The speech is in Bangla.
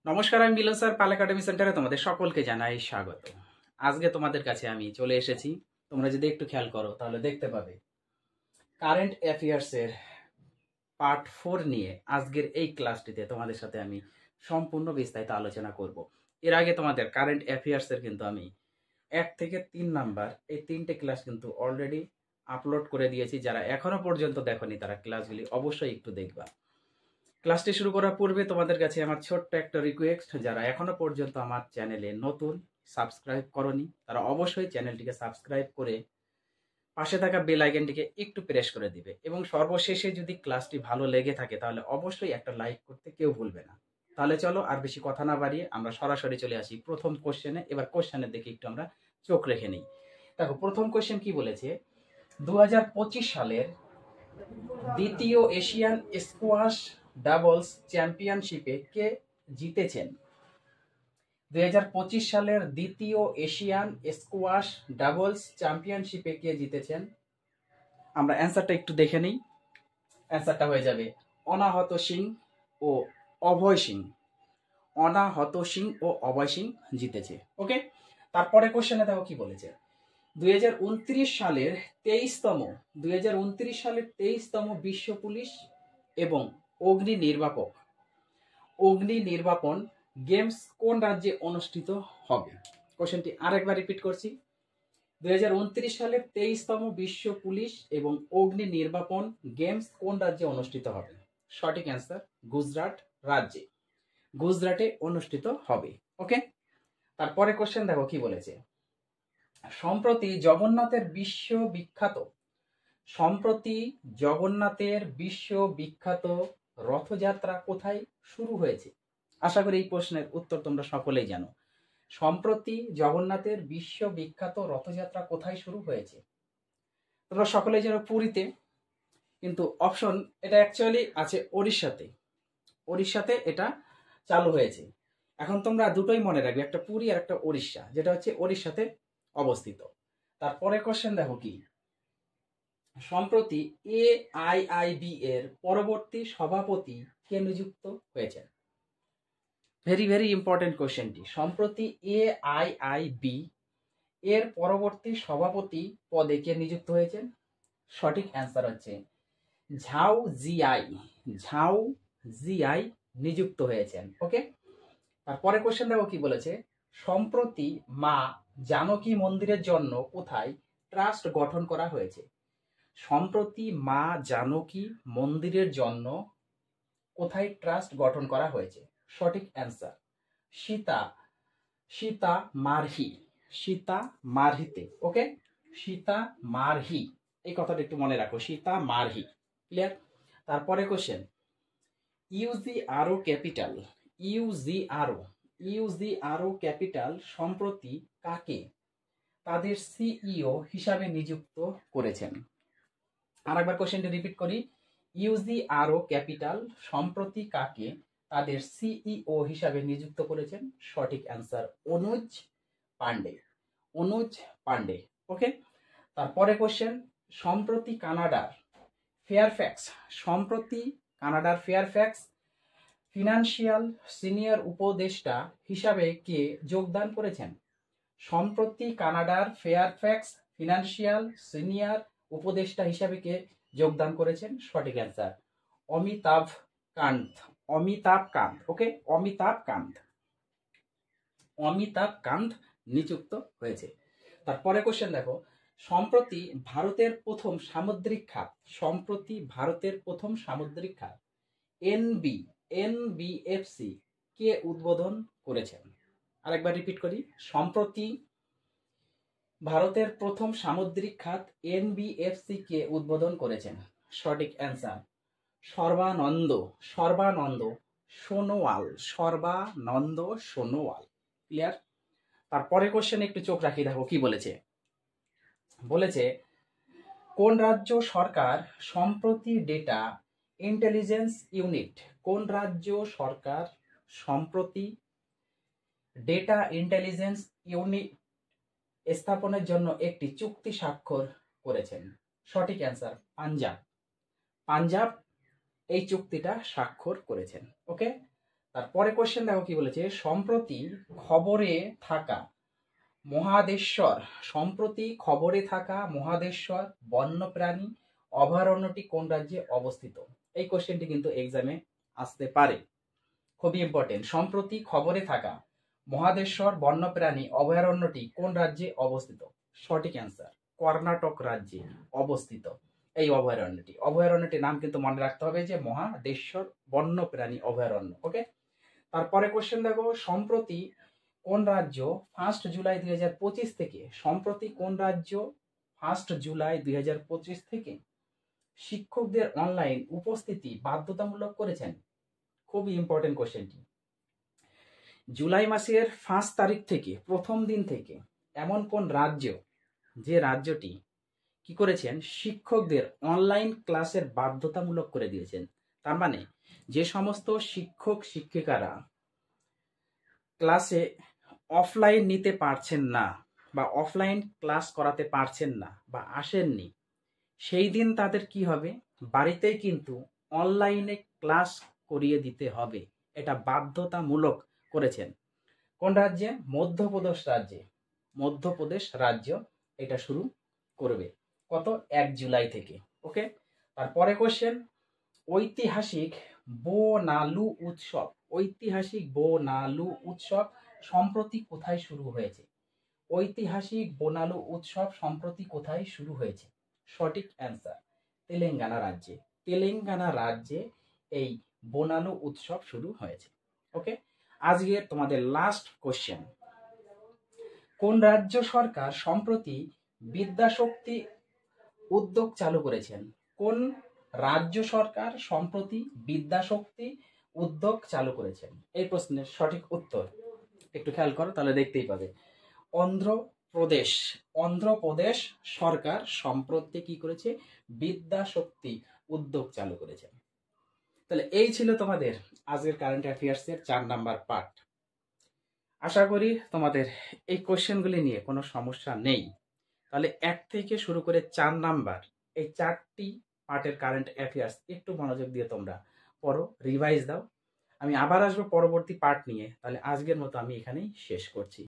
নমস্কার, আমি মিলন স্যার, পাল একাডেমি সেন্টারে তোমাদের সকলকে জানাই স্বাগত। আজকে তোমাদের কাছে আমি চলে এসেছি। তোমরা যদি একটু খেয়াল করো তাহলে দেখতে পাবে কারেন্ট অ্যাফেয়ার্সের পার্ট 4 নিয়ে আজকের এই ক্লাসটিতে তোমাদের সাথে আমি সম্পূর্ণ বিস্তারিত আলোচনা করব। এর আগে তোমাদের কারেন্ট অ্যাফেয়ার্সের কিন্তু আমি 1 থেকে 3 নাম্বার এই 3টে ক্লাস কিন্তু অলরেডি আপলোড করে দিয়েছি। যারা এখনো পর্যন্ত দেখোনি তারা ক্লাসগুলি অবশ্যই একটু দেখবা। ক্লাসটি শুরু করার পূর্বে তোমাদের কাছে আমার ছোট্ট একটা রিকোয়েস্ট, যারা এখনো পর্যন্ত আমার চ্যানেলে নতুন সাবস্ক্রাইব করনি তারা অবশ্যই চ্যানেলটিকে সাবস্ক্রাইব করে পাশে থাকা বেল আইকনটিকে একটু প্রেস করে দিবে, এবং সর্বশেষে যদি ক্লাসটি ভালো লেগে থাকে তাহলে অবশ্যই একটা লাইক করতে কেউ ভুলবে না। তাহলে চলো আর বেশি কথা না বাড়িয়ে আমরা সরাসরি চলে আসি প্রথম কোশ্চেনে। এবার কোশ্চেনের দিকে একটু আমরা চোখ রেখে নিই। দেখো প্রথম কোশ্চেন কি বলেছে, 2025 সালের দ্বিতীয় এশিয়ান স্কোয়াশ ডাবলস চ্যাম্পিয়নশিপে কে জিতেছেন? 2025 সালের দ্বিতীয় এশিয়ান স্কোয়াশ ডাবলস চ্যাম্পিয়নশিপে কে জিতেছেন? আমরা অ্যান্সারটা একটু দেখে নিই। অ্যান্সারটা হয়ে যাবে অনাহত সিং ও অভয় সিং। অনাহত সিং ও অভয় সিং জিতেছে। ওকে, তারপরে কোশ্চেনে দেখো কি বলেছে, 2029 সালের 23তম বিশ্ব পুলিশ এবং অগ্নি নির্বাপন গেমস কোন রাজ্যে অনুষ্ঠিত হবে? কোশ্চেনটি আরেকবার রিপিট করছি, 2029 সালের 23তম বিশ্ব পুলিশ এবং অগ্নি নির্বাপন গেমস কোন রাজ্যে অনুষ্ঠিত হবে? সঠিক অ্যান্সার গুজরাট রাজ্যে, গুজরাটে অনুষ্ঠিত হবে। ওকে, তারপরে কোশ্চেন দেখো কি বলেছে, সম্প্রতি জগন্নাথের বিশ্ববিখ্যাত রথযাত্রা কোথায় শুরু হয়েছে? আশা করি এই প্রশ্নের উত্তর তোমরা সকলেই জানো। সম্প্রতি জগন্নাথের বিশ্ববিখ্যাত রথযাত্রা কোথায় শুরু হয়েছে? তোমরা সকলেই জানো পুরীতে, কিন্তু অপশন এটা অ্যাকচুয়ালি আছে ওড়িশাতে এটা চালু হয়েছে। এখন তোমরা দুটোই মনে রাখবে, একটা পুরী আর একটা ওড়িশা, যেটা হচ্ছে ওড়িশাতে অবস্থিত। তারপরে কোশ্চেন দেখো কি, সম্প্রতি AIIB এর পরবর্তী সভাপতি কে নিযুক্ত হয়েছেন? ভেরি ভেরি ইম্পর্টেন্ট কোশ্চেনটি। সম্প্রতি AIIB এর পরবর্তী সভাপতি পদে কে নিযুক্ত হয়েছেন? সঠিক অ্যান্সার হচ্ছে ঝাউ জিআই নিযুক্ত হয়েছেন। ওকে, তারপরে কোশ্চেন দেখো কি বলেছে, সম্প্রতি মা জানকী মন্দিরের জন্য কোথায় ট্রাস্ট গঠন করা হয়েছে? সম্প্রতি মা জানকী মন্দিরের জন্য কোথায় ট্রাস্ট গঠন করা হয়েছে? সঠিক অ্যান্সার সীতা মারহিতে। ওকে, সীতা মারহি, এই কথাটা একটু মনে রাখো, সীতা মারহি। ক্লিয়ার? তারপরে কোশ্চেন, ইউজিআরও ক্যাপিটাল সম্প্রতি কাকে তাদের সিইও হিসাবে নিযুক্ত করেছেন? আরেকবার কোশ্চেনটি রিপিট করি, ইউজিআরও ক্যাপিটাল সম্প্রতি কাকে তাদের সিইও হিসাবে নিযুক্ত করেছেন? সঠিক অ্যান্সার অনুজ পান্ডে। ওকে, তারপরে কোশ্চেন, সম্প্রতি কানাডার ফেয়ারফ্যাক্স ফিনান্সিয়াল সিনিয়র উপদেষ্টা হিসাবে কে যোগদান করেছেন? সম্প্রতি কানাডার ফেয়ারফ্যাক্স ফিনান্সিয়াল সিনিয়র উপদেষ্টা হিসাবে কে যোগদান করেছেন? সঠিক অ্যান্সার অমিতাভ কান্ত। ওকে, অমিতাভ কান্ত নিযুক্ত হয়েছে। তারপরে কোশ্চেন দেখো, সম্প্রতি ভারতের প্রথম সামুদ্রিক খাত NBFC কে উদ্বোধন করেছেন? আরেকবার রিপিট করি, সম্প্রতি ভারতের প্রথম সামুদ্রিক খাত NBFC কে উদ্বোধন করেছেন? সঠিক অ্যান্সার সর্বানন্দ সোনোয়াল। ক্লিয়ার? তারপরে কোশ্চেন একটু চোখ রাখি, দেখো কি বলেছে কোন রাজ্য সরকার সম্প্রতি ডেটা ইন্টেলিজেন্স ইউনিট স্থাপনের জন্য একটি চুক্তি স্বাক্ষর করেছেন? সঠিক অ্যান্সার পাঞ্জাব এই চুক্তিটা স্বাক্ষর করেছেন। ওকে, তারপরে কোশ্চেন দেখো কি বলেছে, সম্প্রতি খবরে থাকা মহাদেশ্বর, সম্প্রতি খবরে থাকা মহাদেশ্বর বন্যপ্রাণী অভয়ারণ্যটি কোন রাজ্যে অবস্থিত? এই কোশ্চেনটি কিন্তু এক্সামে আসতে পারে, খুবই ইম্পর্টেন্ট। সম্প্রতি খবরে থাকা মহাদেশ্বর বন্যপ্রাণী অভয়ারণ্যটি কোন রাজ্যে অবস্থিত? সঠিক অ্যান্সার, কর্ণাটক রাজ্যে অবস্থিত এই অভয়ারণ্যটির নাম কিন্তু মনে রাখতে হবে যে মহাদেশ্বর বন্যপ্রাণী অভয়ারণ্য। ওকে, তারপরে কোশ্চেন দেখো, সম্প্রতি কোন রাজ্য 1 জুলাই 2025 থেকে, সম্প্রতি কোন রাজ্য 1 জুলাই 2025 থেকে শিক্ষকদের অনলাইন উপস্থিতি বাধ্যতামূলক করেছেন? খুবই ইম্পর্টেন্ট কোশ্চেনটি। জুলাই মাসের 5 তারিখ থেকে, প্রথম দিন থেকে এমন কোন রাজ্য, যে রাজ্যটি কি করেছেন, শিক্ষকদের অনলাইন ক্লাসের বাধ্যতামূলক করে দিয়েছেন। তার মানে যে সমস্ত শিক্ষক শিক্ষিকারা ক্লাসে অফলাইন নিতে পারছেন না বা অফলাইন ক্লাস করাতে পারছেন না বা আসেননি, সেই দিন তাদের কি হবে, বাড়িতেই কিন্তু অনলাইনে ক্লাস করিয়ে দিতে হবে। এটা বাধ্যতামূলক করেছেন। কোন রাজ্যে? মধ্যপ্রদেশ রাজ্যে। মধ্যপ্রদেশ রাজ্য এটা শুরু করবে কত? 1 জুলাই থেকে। ওকে, তারপরে কোশ্চেন, ঐতিহাসিক বোনালু উৎসব, ঐতিহাসিক বোনালু উৎসব সম্প্রতি কোথায় শুরু হয়েছে? ঐতিহাসিক বোনালু উৎসব সম্প্রতি কোথায় শুরু হয়েছে? সঠিক অ্যান্সার, তেলেঙ্গানা রাজ্যে। তেলেঙ্গানা রাজ্যে এই বোনালু উৎসব শুরু হয়েছে। ওকে, আজকের তোমাদের লাস্ট কোশ্চেন, কোন রাজ্য সরকার সম্প্রতি বিদ্যাশক্তি উদ্যোগ চালু করেছেন? কোন রাজ্য সরকার সম্প্রতি বিদ্যাশক্তি উদ্যোগ চালু করেছেন? এই প্রশ্নের সঠিক উত্তর একটু খেয়াল করো, তাহলে দেখতেই পাবে। অন্ধ্রপ্রদেশ। অন্ধ্রপ্রদেশ সরকার সম্প্রতি কি করেছে? বিদ্যাশক্তি উদ্যোগ চালু করেছে। তাহলে এই ছিল তোমাদের আজকের কারেন্ট অ্যাফেয়ার্সের 4 নাম্বার পার্ট। আশা করি তোমাদের এই কোশ্চেনগুলি নিয়ে কোনো সমস্যা নেই। তাহলে 1 থেকে শুরু করে 4 নাম্বার এই 4টি পার্টের কারেন্ট অ্যাফেয়ার্স একটু মনোযোগ দিয়ে তোমরা পড়ো, রিভাইজ দাও। আমি আবার আসবো পরবর্তী পার্ট নিয়ে। তাহলে আজকের মতো আমি এখানেই শেষ করছি।